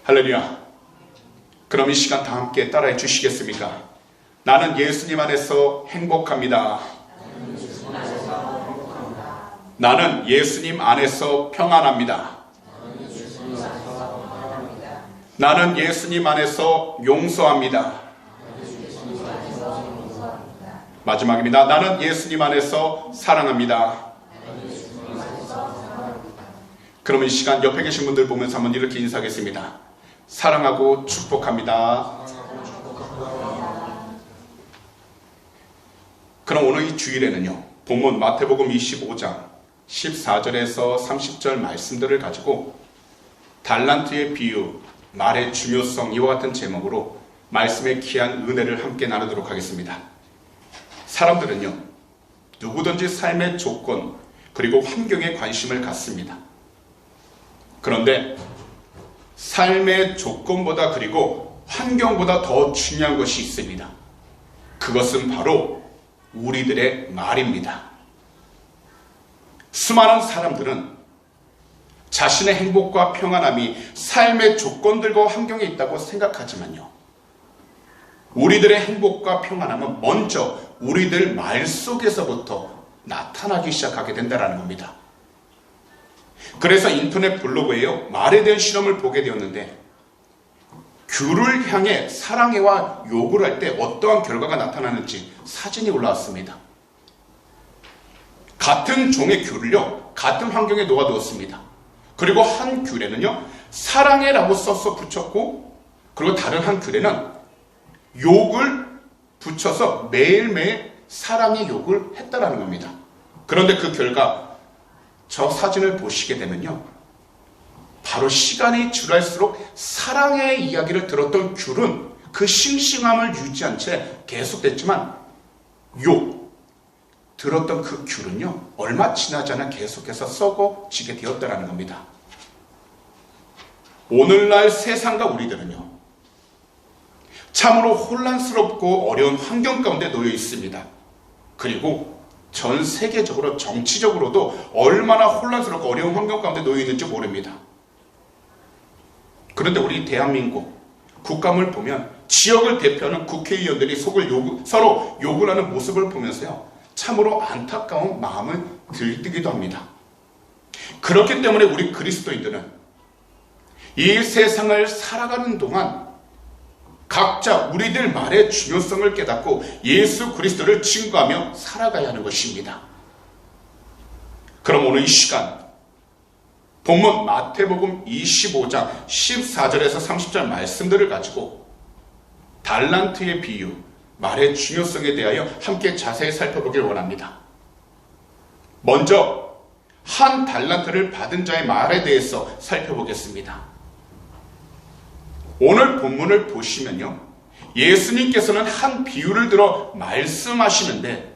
할렐루야. 그럼 이 시간 다 함께 따라해 주시겠습니까? 나는 예수님 안에서 행복합니다. 나는 예수님 안에서 평안합니다. 나는 예수님 안에서 용서합니다. 마지막입니다. 나는 예수님 안에서 사랑합니다. 그럼 이 시간 옆에 계신 분들 보면서 한번 이렇게 인사하겠습니다. 사랑하고 축복합니다. 그럼 오늘 이 주일에는요, 본문 마태복음 25장 14절에서 30절 말씀들을 가지고 달란트의 비유, 말의 중요성, 이와 같은 제목으로 말씀의 귀한 은혜를 함께 나누도록 하겠습니다. 사람들은요, 누구든지 삶의 조건 그리고 환경에 관심을 갖습니다. 그런데 삶의 조건보다 그리고 환경보다 더 중요한 것이 있습니다. 그것은 바로 우리들의 말입니다. 수많은 사람들은 자신의 행복과 평안함이 삶의 조건들과 환경에 있다고 생각하지만요, 우리들의 행복과 평안함은 먼저 우리들 말 속에서부터 나타나기 시작하게 된다는 겁니다. 그래서 인터넷 블로그에요, 말에 대한 실험을 보게 되었는데, 귤을 향해 사랑해와 욕을 할 때 어떠한 결과가 나타나는지 사진이 올라왔습니다. 같은 종의 귤을요, 같은 환경에 놓아두었습니다. 그리고 한 귤에는요, 사랑해라고 써서 붙였고, 그리고 다른 한 귤에는 욕을 붙여서 매일매일 사랑의 욕을 했다라는 겁니다. 그런데 그 결과 저 사진을 보시게 되면요, 바로 시간이 지날수록 사랑의 이야기를 들었던 귤은 그 싱싱함을 유지한 채 계속됐지만, 욕 들었던 그 귤은요, 얼마 지나지 않아 계속해서 썩어지게 되었다는 겁니다. 오늘날 세상과 우리들은요, 참으로 혼란스럽고 어려운 환경 가운데 놓여 있습니다. 그리고 전 세계적으로 정치적으로도 얼마나 혼란스럽고 어려운 환경 가운데 놓여 있는지 모릅니다. 그런데 우리 대한민국 국감을 보면 지역을 대표하는 국회의원들이 서로 욕을 하는 모습을 보면서요, 참으로 안타까운 마음을 들뜨기도 합니다. 그렇기 때문에 우리 그리스도인들은 이 세상을 살아가는 동안 각자 우리들 말의 중요성을 깨닫고 예수 그리스도를 증거하며 살아가야 하는 것입니다. 그럼 오늘 이 시간 본문 마태복음 25장 14절에서 30절 말씀들을 가지고 달란트의 비유, 말의 중요성에 대하여 함께 자세히 살펴보길 원합니다. 먼저 한 달란트를 받은 자의 말에 대해서 살펴보겠습니다. 오늘 본문을 보시면요, 예수님께서는 한 비유를 들어 말씀하시는데,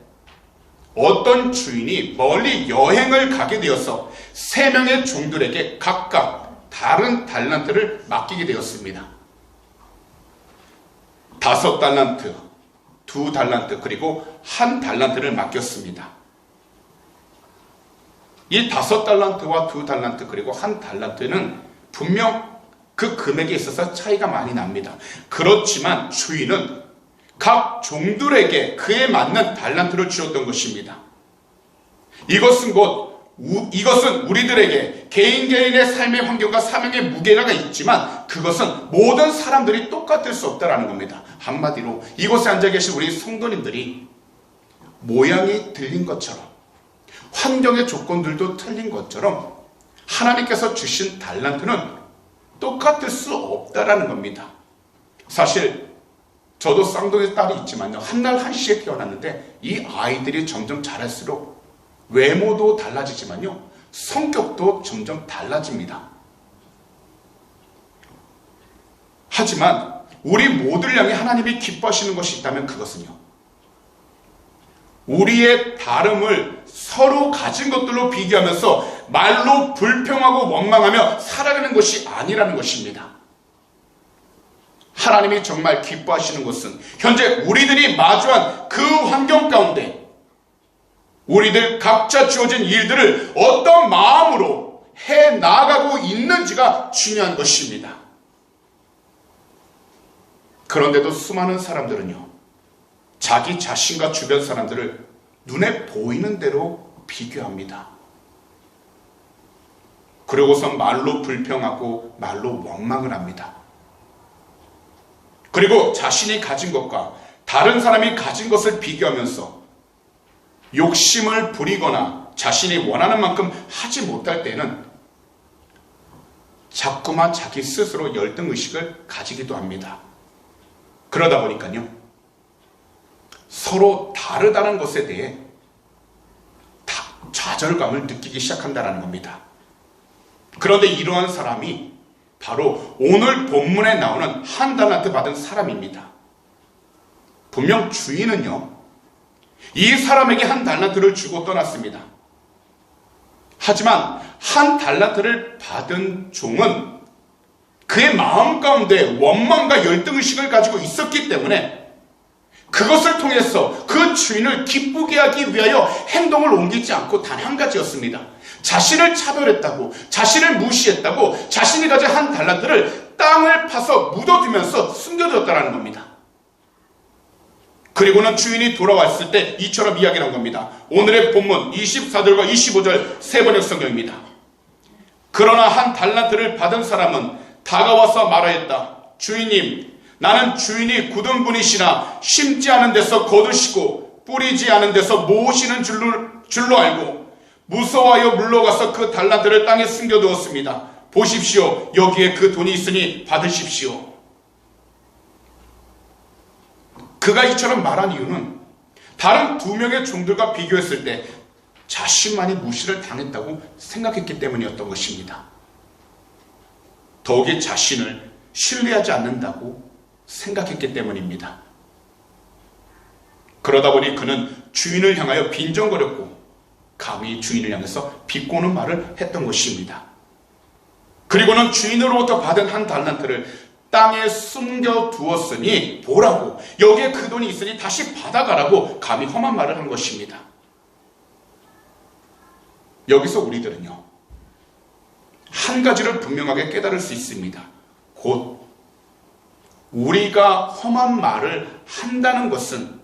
어떤 주인이 멀리 여행을 가게 되어서 3명의 종들에게 각각 다른 달란트를 맡기게 되었습니다. 5달란트, 2달란트, 그리고 1달란트를 맡겼습니다. 이 5달란트와 2달란트 그리고 1달란트는 분명 그 금액에 있어서 차이가 많이 납니다. 그렇지만 주인은 각 종들에게 그에 맞는 달란트를 주었던 것입니다. 이것은 우리들에게 개인의 삶의 환경과 사명의 무게가 있지만, 그것은 모든 사람들이 똑같을 수 없다는 겁니다. 한마디로 이곳에 앉아 계신 우리 성도님들이 모양이 틀린 것처럼, 환경의 조건들도 틀린 것처럼 하나님께서 주신 달란트는 똑같을 수 없다라는 겁니다. 사실 저도 쌍둥이 딸이 있지만요, 한날 한시에 태어났는데 이 아이들이 점점 자랄수록 외모도 달라지지만요, 성격도 점점 달라집니다. 하지만 우리 모두를 향해 하나님이 기뻐하시는 것이 있다면 그것은요, 우리의 다름을 서로 가진 것들로 비교하면서 말로 불평하고 원망하며 살아가는 것이 아니라는 것입니다. 하나님이 정말 기뻐하시는 것은 현재 우리들이 마주한 그 환경 가운데 우리들 각자 주어진 일들을 어떤 마음으로 해 나가고 있는지가 중요한 것입니다. 그런데도 수많은 사람들은요, 자기 자신과 주변 사람들을 눈에 보이는 대로 비교합니다. 그러고선 말로 불평하고 말로 원망을 합니다. 그리고 자신이 가진 것과 다른 사람이 가진 것을 비교하면서 욕심을 부리거나 자신이 원하는 만큼 하지 못할 때는 자꾸만 자기 스스로 열등의식을 가지기도 합니다. 그러다 보니까요, 서로 다르다는 것에 대해 좌절감을 느끼기 시작한다는 겁니다. 그런데 이러한 사람이 바로 오늘 본문에 나오는 한 달란트 받은 사람입니다. 분명 주인은요, 이 사람에게 한 달란트를 주고 떠났습니다. 하지만 한 달란트를 받은 종은 그의 마음 가운데 원망과 열등의식을 가지고 있었기 때문에 그것을 통해서 그 주인을 기쁘게 하기 위하여 행동을 옮기지 않고 단 한 가지였습니다. 자신을 차별했다고, 자신을 무시했다고, 자신이 가진 한 달란트를 땅을 파서 묻어두면서 숨겨두었다는 겁니다. 그리고는 주인이 돌아왔을 때 이처럼 이야기를 한 겁니다. 오늘의 본문 24절과 25절 세 번역 성경입니다. 그러나 한 달란트를 받은 사람은 다가와서 말하였다. 주인님, 나는 주인이 굳은 분이시나 심지 않은 데서 거두시고 뿌리지 않은 데서 모으시는 줄로 알고 무서워하여 물러가서 그 달란트를 땅에 숨겨두었습니다. 보십시오. 여기에 그 돈이 있으니 받으십시오. 그가 이처럼 말한 이유는 다른 두 명의 종들과 비교했을 때 자신만이 무시를 당했다고 생각했기 때문이었던 것입니다. 더욱이 자신을 신뢰하지 않는다고 생각했기 때문입니다. 그러다 보니 그는 주인을 향하여 빈정거렸고 감히 주인을 향해서 비꼬는 말을 했던 것입니다. 그리고는 주인으로부터 받은 한 달란트를 땅에 숨겨두었으니 보라고, 여기에 그 돈이 있으니 다시 받아가라고 감히 험한 말을 한 것입니다. 여기서 우리들은요, 한 가지를 분명하게 깨달을 수 있습니다. 곧 우리가 험한 말을 한다는 것은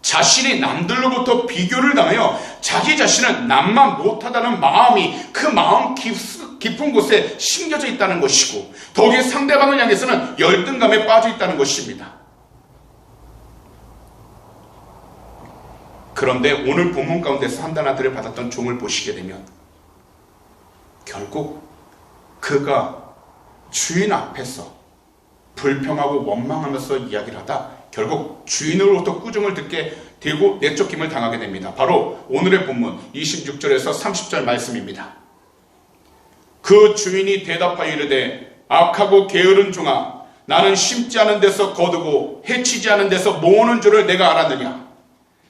자신이 남들로부터 비교를 당하여 자기 자신은 남만 못하다는 마음이 그 마음 깊은 곳에 심겨져 있다는 것이고, 더욱이 상대방을 향해서는 열등감에 빠져 있다는 것입니다. 그런데 오늘 본문 가운데서 한 달란트를 받았던 종을 보시게 되면 결국 그가 주인 앞에서 불평하고 원망하면서 이야기를 하다 결국 주인으로부터 꾸중을 듣게 되고 내쫓김을 당하게 됩니다. 바로 오늘의 본문 26절에서 30절 말씀입니다. 그 주인이 대답하여 이르되 악하고 게으른 종아, 나는 심지 않은 데서 거두고 해치지 않은 데서 모으는 줄을 내가 알았느냐?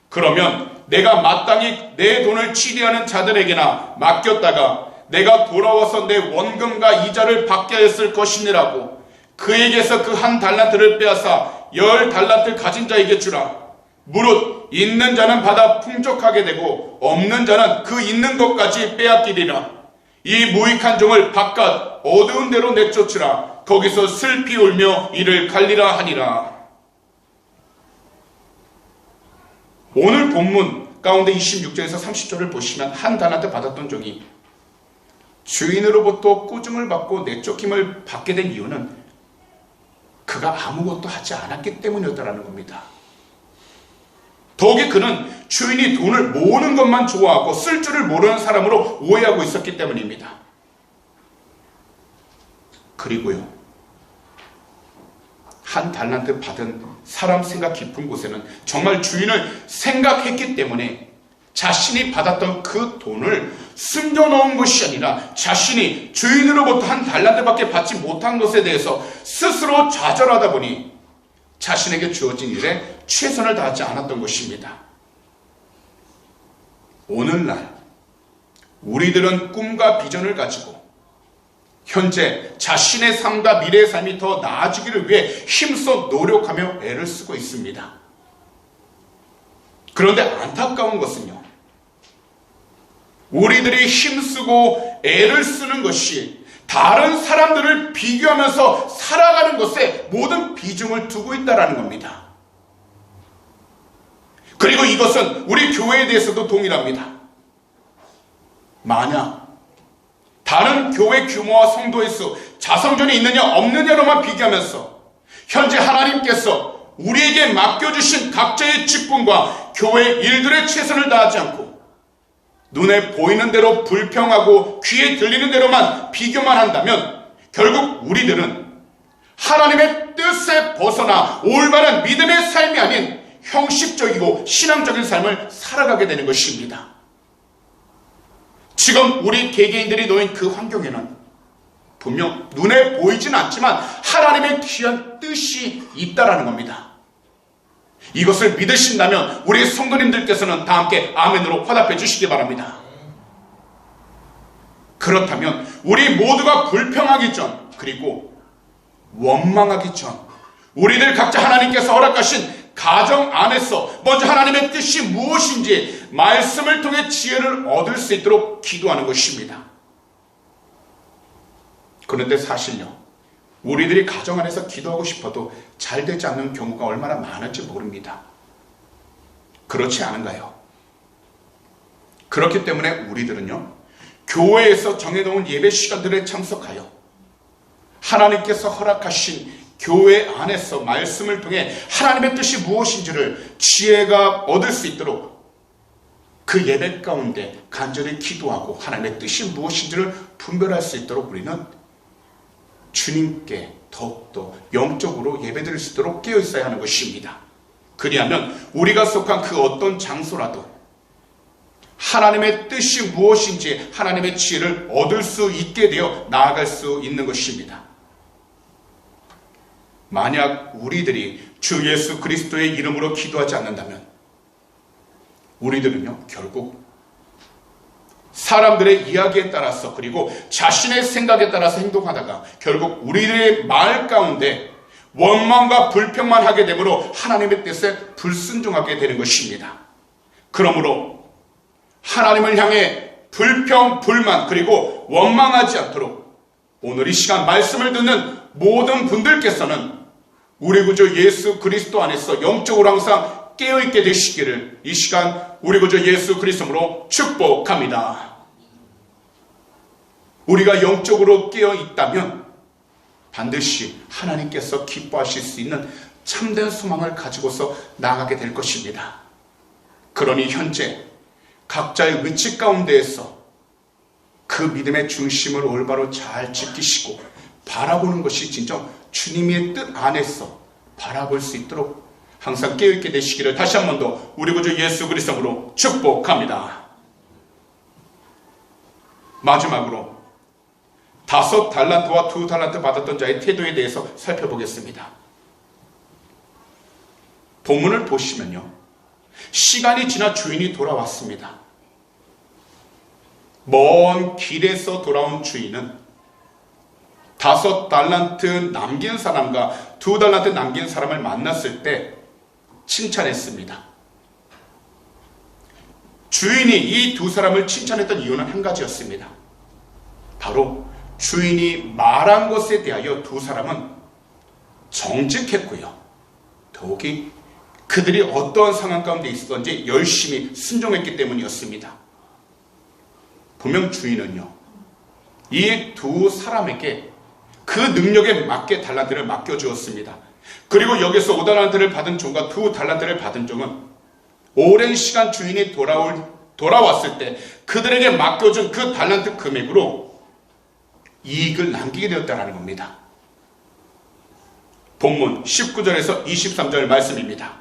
그러면 내가 마땅히 내 돈을 치리하는 자들에게나 맡겼다가 내가 돌아와서 내 원금과 이자를 받게 했을 것이니라고 그에게서 그 한 달란트를 빼앗아 10 달란트 가진 자에게 주라. 무릇 있는 자는 받아 풍족하게 되고 없는 자는 그 있는 것까지 빼앗기리라. 이 무익한 종을 바깥 어두운 데로 내쫓으라. 거기서 슬피 울며 이를 갈리라 하니라. 오늘 본문 가운데 26절에서 30절을 보시면 한 달란트 받았던 종이 주인으로부터 꾸중을 받고 내쫓김을 받게 된 이유는 그가 아무것도 하지 않았기 때문이었다는 겁니다. 더욱이 그는 주인이 돈을 모으는 것만 좋아하고 쓸 줄을 모르는 사람으로 오해하고 있었기 때문입니다. 그리고요, 한 달란트 받은 사람 생각 깊은 곳에는 정말 주인을 생각했기 때문에 자신이 받았던 그 돈을 숨겨놓은 것이 아니라 자신이 주인으로부터 한 달란트밖에 받지 못한 것에 대해서 스스로 좌절하다 보니 자신에게 주어진 일에 최선을 다하지 않았던 것입니다. 오늘날 우리들은 꿈과 비전을 가지고 현재 자신의 삶과 미래의 삶이 더 나아지기를 위해 힘써 노력하며 애를 쓰고 있습니다. 그런데 안타까운 것은요, 우리들이 힘쓰고 애를 쓰는 것이 다른 사람들을 비교하면서 살아가는 것에 모든 비중을 두고 있다는 겁니다. 그리고 이것은 우리 교회에 대해서도 동일합니다. 만약 다른 교회 규모와 성도의 수, 자성전이 있느냐 없느냐로만 비교하면서 현재 하나님께서 우리에게 맡겨주신 각자의 직분과 교회 일들에 최선을 다하지 않고 눈에 보이는 대로 불평하고 귀에 들리는 대로만 비교만 한다면 결국 우리들은 하나님의 뜻에 벗어나 올바른 믿음의 삶이 아닌 형식적이고 신앙적인 삶을 살아가게 되는 것입니다. 지금 우리 개개인들이 놓인 그 환경에는 분명 눈에 보이진 않지만 하나님의 귀한 뜻이 있다라는 겁니다. 이것을 믿으신다면 우리 성도님들께서는 다 함께 아멘으로 화답해 주시기 바랍니다. 그렇다면 우리 모두가 불평하기 전, 그리고 원망하기 전, 우리들 각자 하나님께서 허락하신 가정 안에서 먼저 하나님의 뜻이 무엇인지 말씀을 통해 지혜를 얻을 수 있도록 기도하는 것입니다. 그런데 사실요, 우리들이 가정 안에서 기도하고 싶어도 잘 되지 않는 경우가 얼마나 많은지 모릅니다. 그렇지 않은가요? 그렇기 때문에 우리들은요, 교회에서 정해놓은 예배 시간들에 참석하여 하나님께서 허락하신 교회 안에서 말씀을 통해 하나님의 뜻이 무엇인지를 지혜가 얻을 수 있도록 그 예배 가운데 간절히 기도하고 하나님의 뜻이 무엇인지를 분별할 수 있도록 우리는 주님께 더욱더 영적으로 예배드릴 수 있도록 깨어 있어야 하는 것입니다. 그리하면 우리가 속한 그 어떤 장소라도 하나님의 뜻이 무엇인지 하나님의 지혜를 얻을 수 있게 되어 나아갈 수 있는 것입니다. 만약 우리들이 주 예수 그리스도의 이름으로 기도하지 않는다면 우리들은요, 결국 사람들의 이야기에 따라서 그리고 자신의 생각에 따라서 행동하다가 결국 우리들의 말 가운데 원망과 불평만 하게 되므로 하나님의 뜻에 불순종하게 되는 것입니다. 그러므로 하나님을 향해 불평, 불만 그리고 원망하지 않도록 오늘 이 시간 말씀을 듣는 모든 분들께서는 우리 구주 예수 그리스도 안에서 영적으로 항상 깨어있게 되시기를 이 시간 우리 구주 예수 그리스도로 축복합니다. 우리가 영적으로 깨어있다면 반드시 하나님께서 기뻐하실 수 있는 참된 소망을 가지고서 나아가게 될 것입니다. 그러니 현재 각자의 위치 가운데에서 그 믿음의 중심을 올바로 잘 지키시고 바라보는 것이 진정 주님의 뜻 안에서 바라볼 수 있도록 항상 깨어있게 되시기를 다시 한 번 더 우리 구주 예수 그리스도로 축복합니다. 마지막으로 5달란트와 2달란트 받았던 자의 태도에 대해서 살펴보겠습니다. 본문을 보시면요, 시간이 지나 주인이 돌아왔습니다. 먼 길에서 돌아온 주인은 5달란트 남긴 사람과 2달란트 남긴 사람을 만났을 때 칭찬했습니다. 주인이 이 두 사람을 칭찬했던 이유는 한 가지였습니다. 바로 주인이 말한 것에 대하여 두 사람은 정직했고요, 더욱이 그들이 어떠한 상황 가운데 있었던지 열심히 순종했기 때문이었습니다. 분명 주인은요, 이 두 사람에게 그 능력에 맞게 달란트를 맡겨주었습니다. 그리고 여기서 5달란트를 받은 종과 2달란트를 받은 종은 오랜 시간 주인이 돌아왔을 때 그들에게 맡겨준 그 달란트 금액으로 이익을 남기게 되었다는 겁니다. 본문 19절에서 23절 말씀입니다.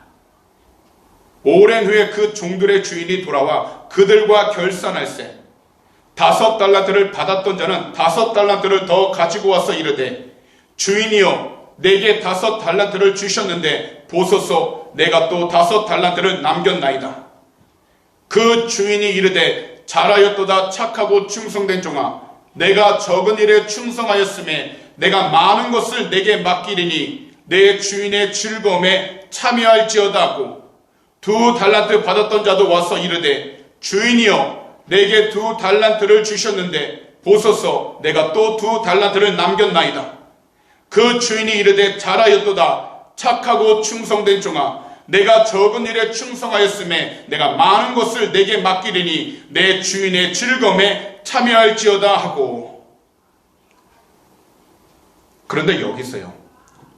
오랜 후에 그 종들의 주인이 돌아와 그들과 결산할세 5달란트를 받았던 자는 5달란트를 더 가지고 와서 이르되 주인이여 내게 5달란트를 주셨는데 보소서 내가 또 5달란트를 남겼나이다. 그 주인이 이르되 잘하였도다 착하고 충성된 종아 내가 적은 일에 충성하였음에 내가 많은 것을 내게 맡기리니 내 주인의 즐거움에 참여할지어다 하고 2달란트 받았던 자도 와서 이르되 주인이여 내게 2달란트를 주셨는데 보소서 내가 또 2달란트를 남겼나이다. 그 주인이 이르되 잘하였도다. 착하고 충성된 종아, 내가 적은 일에 충성하였음에 내가 많은 것을 내게 맡기리니 내 주인의 즐거움에 참여할지어다 하고. 그런데 여기서요,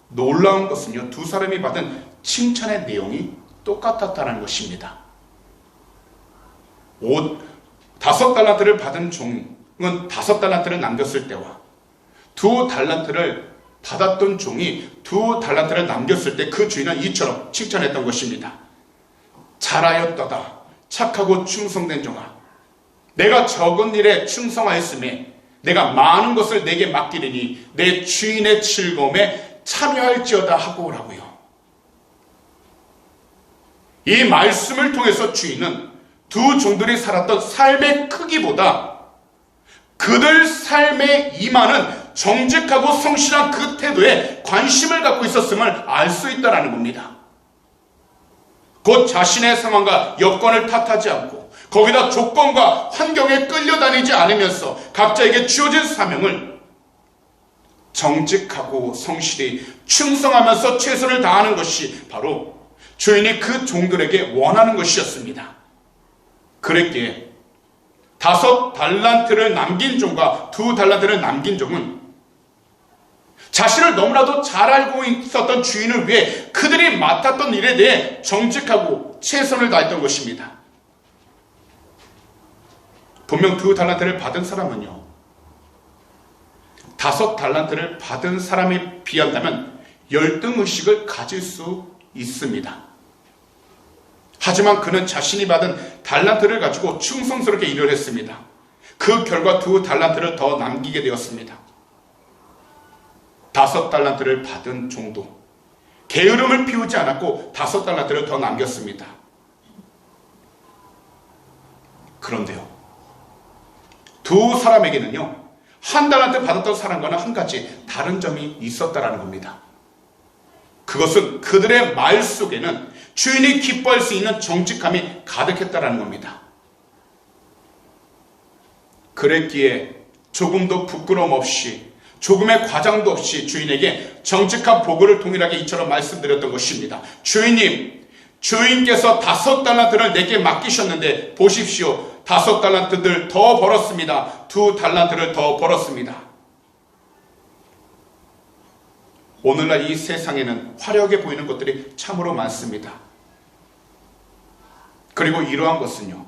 놀라운 것은요, 두 사람이 받은 칭찬의 내용이 똑같았다는 것입니다. 5달란트를 받은 종은 5달란트를 남겼을 때와 2달란트를 받았던 종이 2달란트를 남겼을 때 그 주인은 이처럼 칭찬했던 것입니다. 잘하였도다. 착하고 충성된 종아, 내가 적은 일에 충성하였음에 내가 많은 것을 내게 맡기리니 내 주인의 즐거움에 참여할지어다 하고라고요. 이 말씀을 통해서 주인은 두 종들이 살았던 삶의 크기보다 그들 삶에 임하는 정직하고 성실한 그 태도에 관심을 갖고 있었음을 알 수 있다는 겁니다. 곧 자신의 상황과 여건을 탓하지 않고 거기다 조건과 환경에 끌려다니지 않으면서 각자에게 주어진 사명을 정직하고 성실히 충성하면서 최선을 다하는 것이 바로 주인이 그 종들에게 원하는 것이었습니다. 그랬기에 5달란트를 남긴 종과 2달란트를 남긴 종은 자신을 너무나도 잘 알고 있었던 주인을 위해 그들이 맡았던 일에 대해 정직하고 최선을 다했던 것입니다. 분명 2달란트를 받은 사람은요, 5달란트를 받은 사람에 비한다면 열등의식을 가질 수 있습니다. 하지만 그는 자신이 받은 달란트를 가지고 충성스럽게 일을 했습니다. 그 결과 2달란트를 더 남기게 되었습니다. 5달란트를 받은 종도 게으름을 피우지 않았고 5달란트를 더 남겼습니다. 그런데요, 두 사람에게는요, 1달란트 받았던 사람과는 한 가지 다른 점이 있었다라는 겁니다. 그것은 그들의 말 속에는 주인이 기뻐할 수 있는 정직함이 가득했다라는 겁니다. 그랬기에 조금도 부끄러움 없이, 조금의 과장도 없이 주인에게 정직한 보고를 동일하게 이처럼 말씀드렸던 것입니다. 주인님, 주인께서 5달란트를 내게 맡기셨는데 보십시오. 5달란트들 더 벌었습니다. 2달란트를 더 벌었습니다. 오늘날 이 세상에는 화려하게 보이는 것들이 참으로 많습니다. 그리고 이러한 것은요,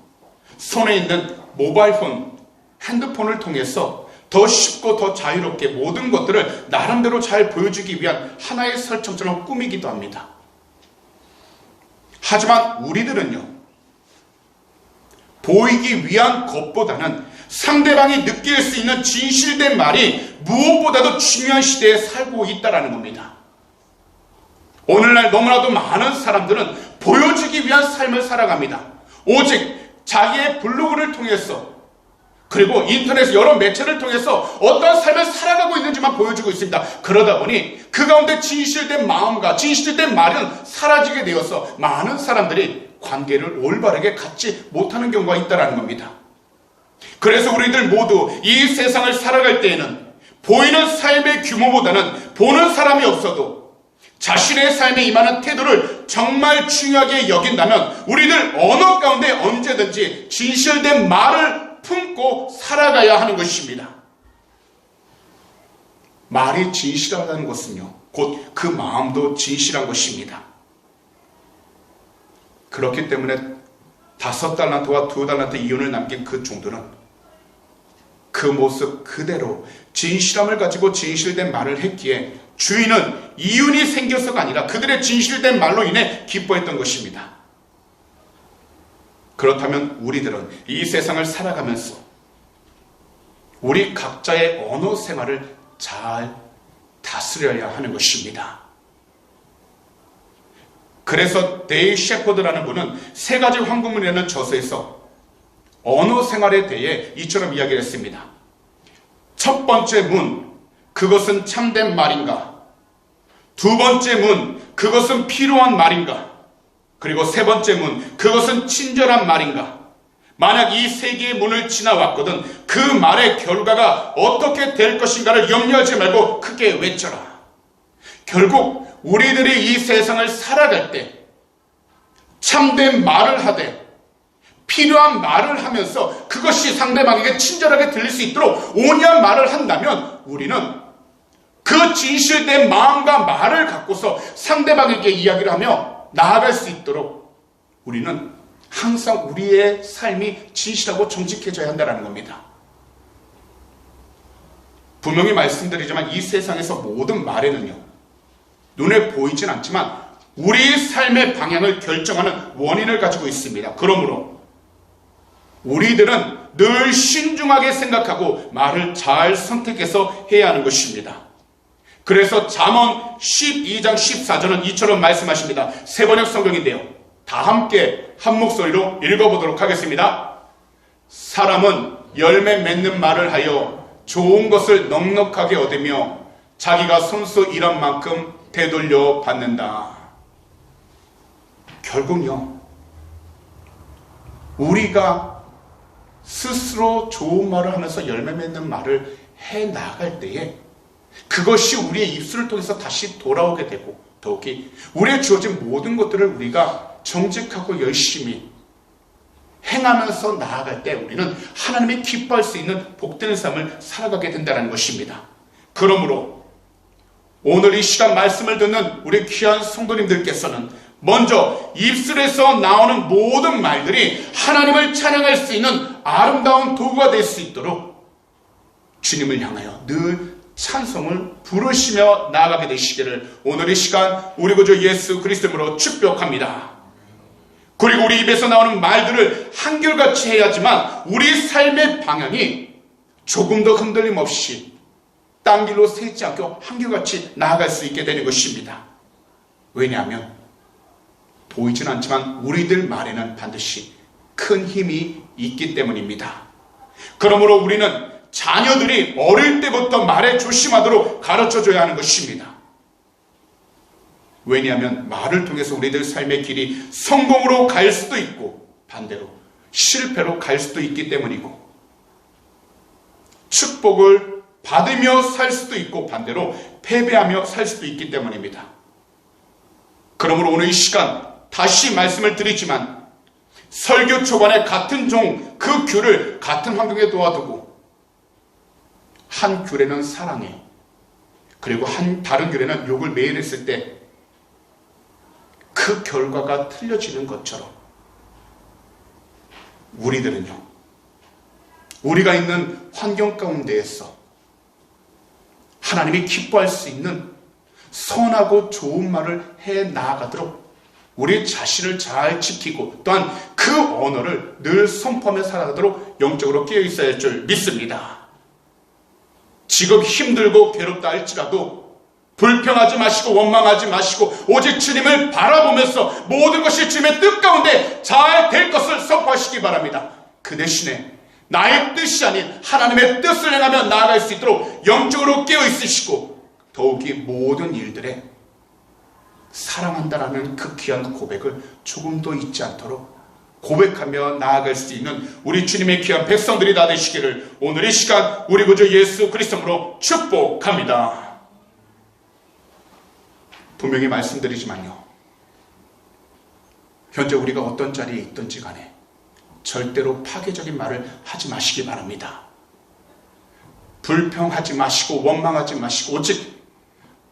손에 있는 모바일폰, 핸드폰을 통해서 더 쉽고 더 자유롭게 모든 것들을 나름대로 잘 보여주기 위한 하나의 설정처럼 꾸미기도 합니다. 하지만 우리들은요, 보이기 위한 것보다는 상대방이 느낄 수 있는 진실된 말이 무엇보다도 중요한 시대에 살고 있다는 겁니다. 오늘날 너무나도 많은 사람들은 보여주기 위한 삶을 살아갑니다. 오직 자기의 블로그를 통해서, 그리고 인터넷 여러 매체를 통해서 어떠한 삶을 살아가고 있는지만 보여주고 있습니다. 그러다 보니 그 가운데 진실된 마음과 진실된 말은 사라지게 되어서 많은 사람들이 관계를 올바르게 갖지 못하는 경우가 있다는 겁니다. 그래서 우리들 모두 이 세상을 살아갈 때에는 보이는 삶의 규모보다는 보는 사람이 없어도 자신의 삶에 임하는 태도를 정말 중요하게 여긴다면 우리들 언어 가운데 언제든지 진실된 말을 품고 살아가야 하는 것입니다. 말이 진실하다는 것은요, 곧 그 마음도 진실한 것입니다. 그렇기 때문에 5달란트와 2달란트 이윤을 남긴 그 종들은 그 모습 그대로 진실함을 가지고 진실된 말을 했기에 주인은 이윤이 생겨서가 아니라 그들의 진실된 말로 인해 기뻐했던 것입니다. 그렇다면 우리들은 이 세상을 살아가면서 우리 각자의 언어 생활을 잘 다스려야 하는 것입니다. 그래서 데이 셰퍼드라는 분은 3가지 황금문이라는 저서에서 언어 생활에 대해 이처럼 이야기를 했습니다. 첫 번째 문, 그것은 참된 말인가? 두 번째 문, 그것은 필요한 말인가? 그리고 세 번째 문, 그것은 친절한 말인가? 만약 이 세계의 문을 지나왔거든 그 말의 결과가 어떻게 될 것인가를 염려하지 말고 크게 외쳐라. 결국 우리들이 이 세상을 살아갈 때 참된 말을 하되 필요한 말을 하면서 그것이 상대방에게 친절하게 들릴 수 있도록 온유한 말을 한다면 우리는 그 진실된 마음과 말을 갖고서 상대방에게 이야기를 하며 나아갈 수 있도록 우리는 항상 우리의 삶이 진실하고 정직해져야 한다는 겁니다. 분명히 말씀드리지만 이 세상에서 모든 말에는요, 눈에 보이진 않지만 우리 삶의 방향을 결정하는 원인을 가지고 있습니다. 그러므로 우리들은 늘 신중하게 생각하고 말을 잘 선택해서 해야 하는 것입니다. 그래서 잠언 12장 14절은 이처럼 말씀하십니다. 새번역 성경인데요, 다 함께 한 목소리로 읽어보도록 하겠습니다. 사람은 열매 맺는 말을 하여 좋은 것을 넉넉하게 얻으며 자기가 손수 일한 만큼 되돌려 받는다. 결국요, 우리가 스스로 좋은 말을 하면서 열매 맺는 말을 해 나갈 때에 그것이 우리의 입술을 통해서 다시 돌아오게 되고, 더욱이 우리의 주어진 모든 것들을 우리가 정직하고 열심히 행하면서 나아갈 때 우리는 하나님이 기뻐할 수 있는 복되는 삶을 살아가게 된다는 것입니다. 그러므로 오늘 이 시간 말씀을 듣는 우리 귀한 성도님들께서는 먼저 입술에서 나오는 모든 말들이 하나님을 찬양할 수 있는 아름다운 도구가 될 수 있도록 주님을 향하여 늘 찬송을 부르시며 나아가게 되시기를 오늘 이 시간 우리 구주 예수 그리스도로 축복합니다. 그리고 우리 입에서 나오는 말들을 한결같이 해야지만 우리 삶의 방향이 조금 더 흔들림 없이 딴 길로 새지 않고 한결같이 나아갈 수 있게 되는 것입니다. 왜냐하면 보이진 않지만 우리들 말에는 반드시 큰 힘이 있기 때문입니다. 그러므로 우리는 자녀들이 어릴 때부터 말에 조심하도록 가르쳐줘야 하는 것입니다. 왜냐하면 말을 통해서 우리들 삶의 길이 성공으로 갈 수도 있고 반대로 실패로 갈 수도 있기 때문이고, 축복을 받으며 살 수도 있고 반대로 패배하며 살 수도 있기 때문입니다. 그러므로 오늘 이 시간 다시 말씀을 드리지만 설교 초반에 같은 종 그 귤을 같은 환경에 놓아두고 한 귤에는 사랑해, 그리고 다른 귤에는 욕을 매일 했을 때 그 결과가 틀려지는 것처럼 우리들은요, 우리가 있는 환경 가운데에서 하나님이 기뻐할 수 있는 선하고 좋은 말을 해 나아가도록 우리 자신을 잘 지키고 또한 그 언어를 늘 선포하며 살아가도록 영적으로 깨어 있어야 할 줄 믿습니다. 지금 힘들고 괴롭다 할지라도 불평하지 마시고 원망하지 마시고 오직 주님을 바라보면서 모든 것이 주님의 뜻 가운데 잘 될 것을 선포하시기 바랍니다. 그 대신에 나의 뜻이 아닌 하나님의 뜻을 행하며 나아갈 수 있도록 영적으로 깨어 있으시고 더욱이 모든 일들에 사랑한다라는 그 귀한 고백을 조금도 잊지 않도록 고백하며 나아갈 수 있는 우리 주님의 귀한 백성들이 다 되시기를 오늘 이 시간 우리 구주 예수 그리스도로 축복합니다. 분명히 말씀드리지만요, 현재 우리가 어떤 자리에 있든지 간에 절대로 파괴적인 말을 하지 마시기 바랍니다. 불평하지 마시고 원망하지 마시고 오직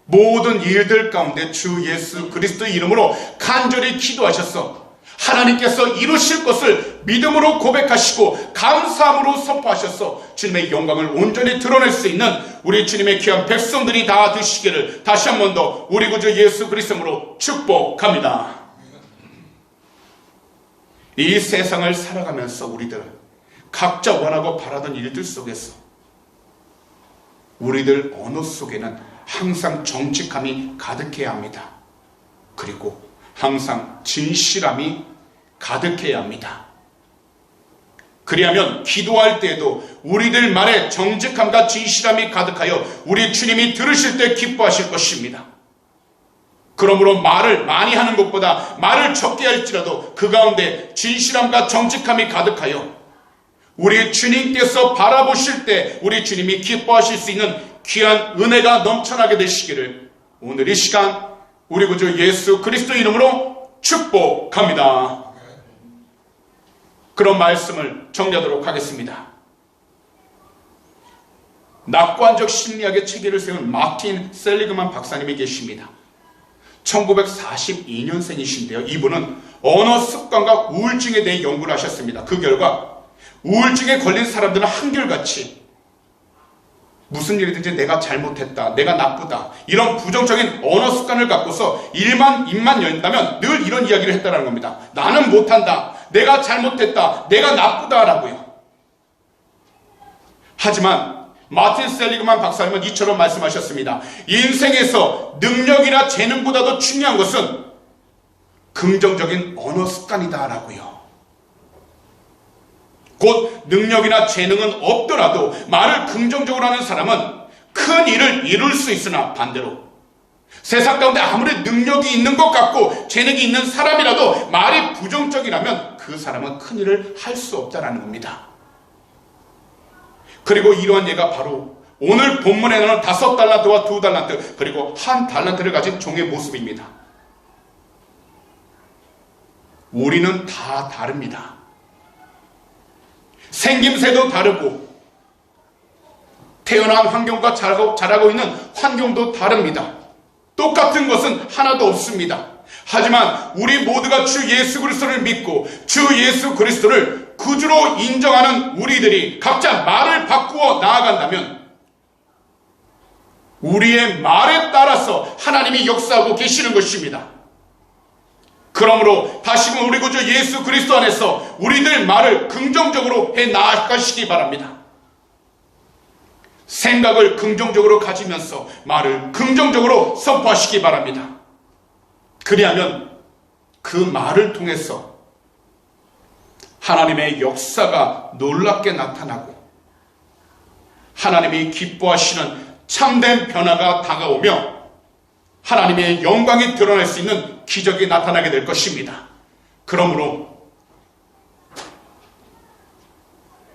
모든 일들 가운데 주 예수 그리스도의 이름으로 간절히 기도하셔서 하나님께서 이루실 것을 믿음으로 고백하시고 감사함으로 선포하셔서 주님의 영광을 온전히 드러낼 수 있는 우리 주님의 귀한 백성들이 다 되시기를 다시 한 번 더 우리 구주 예수 그리스도로 축복합니다. 이 세상을 살아가면서 우리들 각자 원하고 바라던 일들 속에서 우리들 언어 속에는 항상 정직함이 가득해야 합니다. 그리고 항상 진실함이 가득해야 합니다. 그리하면 기도할 때에도 우리들 말에 정직함과 진실함이 가득하여 우리 주님이 들으실 때 기뻐하실 것입니다. 그러므로 말을 많이 하는 것보다 말을 적게 할지라도 그 가운데 진실함과 정직함이 가득하여 우리 주님께서 바라보실 때 우리 주님이 기뻐하실 수 있는 귀한 은혜가 넘쳐나게 되시기를 오늘 이 시간 우리 구주 예수 그리스도 이름으로 축복합니다. 그런 말씀을 정리하도록 하겠습니다. 낙관적 심리학의 체계를 세운 마틴 셀리그만 박사님이 계십니다. 1942년생이신데요. 이분은 언어 습관과 우울증에 대해 연구를 하셨습니다. 그 결과 우울증에 걸린 사람들은 한결같이 무슨 일이든지 내가 잘못했다, 내가 나쁘다, 이런 부정적인 언어 습관을 갖고서 입만 연다면 늘 이런 이야기를 했다는 겁니다. 나는 못한다, 내가 잘못했다, 내가 나쁘다라고요. 하지만 마틴 셀리그만 박사님은 이처럼 말씀하셨습니다. 인생에서 능력이나 재능보다도 중요한 것은 긍정적인 언어 습관이다라고요. 곧 능력이나 재능은 없더라도 말을 긍정적으로 하는 사람은 큰 일을 이룰 수 있으나 반대로 세상 가운데 아무리 능력이 있는 것 같고 재능이 있는 사람이라도 말이 부정적이라면 그 사람은 큰 일을 할 수 없다는 겁니다. 그리고 이러한 예가 바로 오늘 본문에 나오는 5달란트와 2달란트 그리고 1달란트를 가진 종의 모습입니다. 우리는 다 다릅니다. 생김새도 다르고 태어난 환경과 자라고 있는 환경도 다릅니다. 똑같은 것은 하나도 없습니다. 하지만 우리 모두가 주 예수 그리스도를 믿고 주 예수 그리스도를 구주로 인정하는 우리들이 각자 말을 바꾸어 나아간다면 우리의 말에 따라서 하나님이 역사하고 계시는 것입니다. 그러므로 다시금 우리 구주 예수 그리스도 안에서 우리들 말을 긍정적으로 해 나가시기 바랍니다. 생각을 긍정적으로 가지면서 말을 긍정적으로 선포하시기 바랍니다. 그리하면 그 말을 통해서 하나님의 역사가 놀랍게 나타나고 하나님이 기뻐하시는 참된 변화가 다가오며 하나님의 영광이 드러날 수 있는 기적이 나타나게 될 것입니다. 그러므로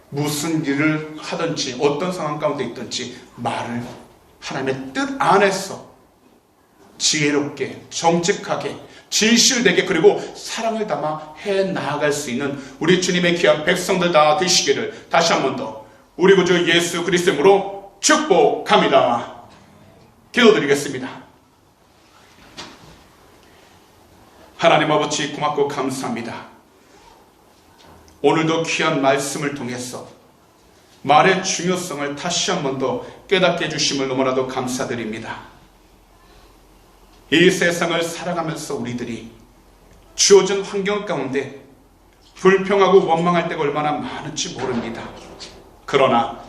무슨 일을 하든지 어떤 상황 가운데 있든지 말을 하나님의 뜻 안에서 지혜롭게 정직하게 진실되게 그리고 사랑을 담아 해 나아갈 수 있는 우리 주님의 귀한 백성들 다 되시기를 다시 한 번 더 우리 구주 예수 그리스도로 축복합니다. 기도드리겠습니다. 하나님 아버지 고맙고 감사합니다. 오늘도 귀한 말씀을 통해서 말의 중요성을 다시 한 번 더 깨닫게 해주심을 너무나도 감사드립니다. 이 세상을 살아가면서 우리들이 주어진 환경 가운데 불평하고 원망할 때가 얼마나 많은지 모릅니다. 그러나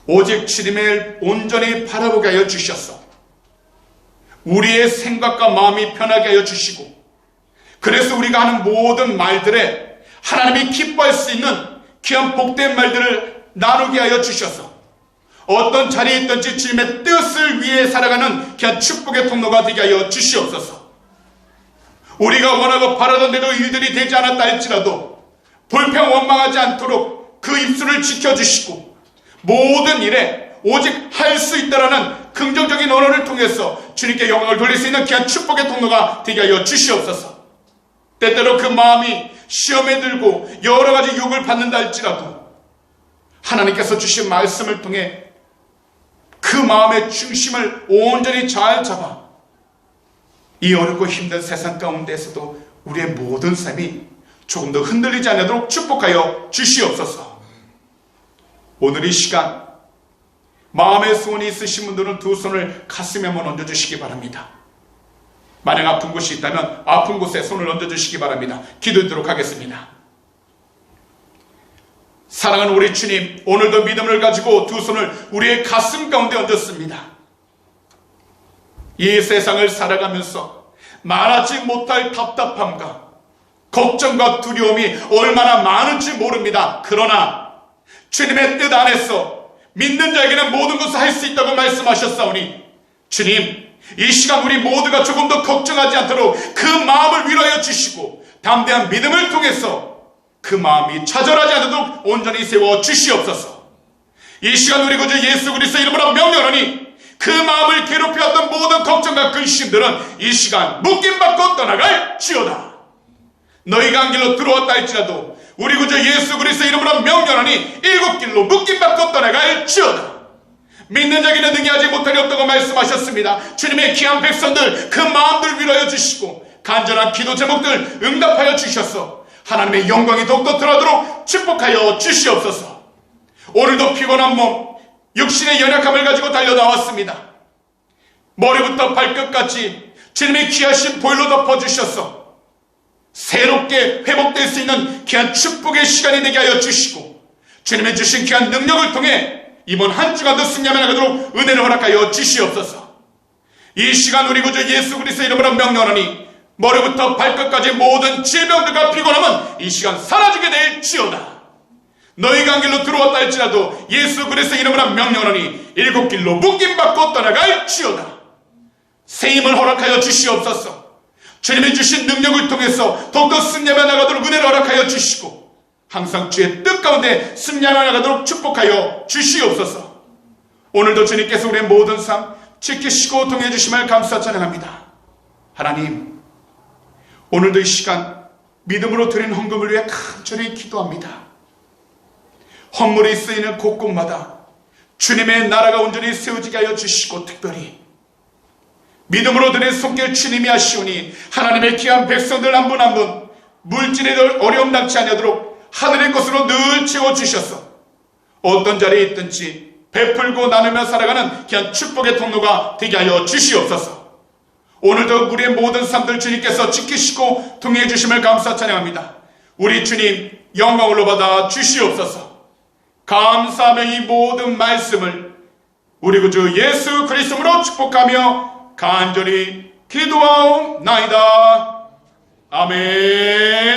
오직 주님을 온전히 바라보게 하여 주셔서 우리의 생각과 마음이 편하게 하여 주시고 그래서 우리가 하는 모든 말들에 하나님이 기뻐할 수 있는 귀한 복된 말들을 나누게 하여 주셔서 어떤 자리에 있든지 주님의 뜻을 위해 살아가는 귀한 축복의 통로가 되게 하여 주시옵소서. 우리가 원하고 바라던 대로 일들이 되지 않았다 할지라도 불평 원망하지 않도록 그 입술을 지켜주시고 모든 일에 오직 할 수 있다라는 긍정적인 언어를 통해서 주님께 영광을 돌릴 수 있는 귀한 축복의 통로가 되게 하여 주시옵소서. 때때로 그 마음이 시험에 들고 여러 가지 유혹을 받는다 할지라도 하나님께서 주신 말씀을 통해 그 마음의 중심을 온전히 잘 잡아 이 어렵고 힘든 세상 가운데에서도 우리의 모든 삶이 조금 더 흔들리지 않도록 축복하여 주시옵소서. 오늘 이 시간 마음의 소원이 있으신 분들은 두 손을 가슴에 한번 얹어주시기 바랍니다. 만약 아픈 곳이 있다면 아픈 곳에 손을 얹어주시기 바랍니다. 기도하도록 하겠습니다. 사랑하는 우리 주님, 오늘도 믿음을 가지고 두 손을 우리의 가슴 가운데 얹었습니다. 이 세상을 살아가면서 말하지 못할 답답함과 걱정과 두려움이 얼마나 많은지 모릅니다. 그러나 주님의 뜻 안에서 믿는 자에게는 모든 것을 할 수 있다고 말씀하셨사오니 주님, 이 시간 우리 모두가 조금 더 걱정하지 않도록 그 마음을 위로하여 주시고 담대한 믿음을 통해서 그 마음이 좌절하지 않도록 온전히 세워 주시옵소서. 이 시간 우리 구주 예수 그리스도 이름으로 명령하니 그 마음을 괴롭혀왔던 모든 걱정과 근심들은 이 시간 묶임받고 떠나갈지어다. 너희가 한 길로 들어왔다 할지라도 우리 구주 예수 그리스도 이름으로 명령하니 일곱 길로 묶임받고 떠나갈지어다. 믿는 자에게는 능히하지 못하리 없다고 말씀하셨습니다. 주님의 귀한 백성들 그 마음들 위로하여 주시고 간절한 기도 제목들 응답하여 주셔서 하나님의 영광이 더욱더 드러나도록 축복하여 주시옵소서. 오늘도 피곤한 몸, 육신의 연약함을 가지고 달려나왔습니다. 머리부터 발끝까지 주님의 귀하신 보혈로 덮어주셔서 새롭게 회복될 수 있는 귀한 축복의 시간이 되게 하여 주시고 주님의 주신 귀한 능력을 통해 이번 한 주간도 승리하며 나가도록 은혜를 허락하여 주시옵소서. 이 시간 우리 구주 예수 그리스도 이름으로 명령하니 머리부터 발끝까지 모든 질병들과 피곤함은 이 시간 사라지게 될지어다. 너희가 한 길로 들어왔다 할지라도 예수 그리스도 이름으로 명령하니 일곱 길로 묶임받고 떠나갈지어다. 새 힘을 허락하여 주시옵소서. 주님이 주신 능력을 통해서 더욱더 승리하며 나가도록 은혜를 허락하여 주시고 항상 주의 뜻 가운데 승리하며 나가도록 축복하여 주시옵소서. 오늘도 주님께서 우리의 모든 삶 지키시고 동행해 주심을 감사 찬양합니다. 하나님, 오늘도 이 시간 믿음으로 드린 헌금을 위해 간절히 기도합니다. 헌물이 쓰이는 곳곳마다 주님의 나라가 온전히 세워지게 하여 주시고 특별히 믿음으로 드린 손길 주님이 하시오니 하나님의 귀한 백성들 한 분 한 분 물질에 어려움 당치 아니하도록 하늘의 것으로 늘 채워주셔서 어떤 자리에 있든지 베풀고 나누며 살아가는 귀한 축복의 통로가 되게 하여 주시옵소서. 오늘도 우리의 모든 삶들 주님께서 지키시고 동행해 주심을 감사 찬양합니다. 우리 주님 영광을 받아 주시옵소서. 감사하며 이 모든 말씀을 우리 구주 예수 그리스도로 축복하며 간절히 기도하옵나이다. 아멘.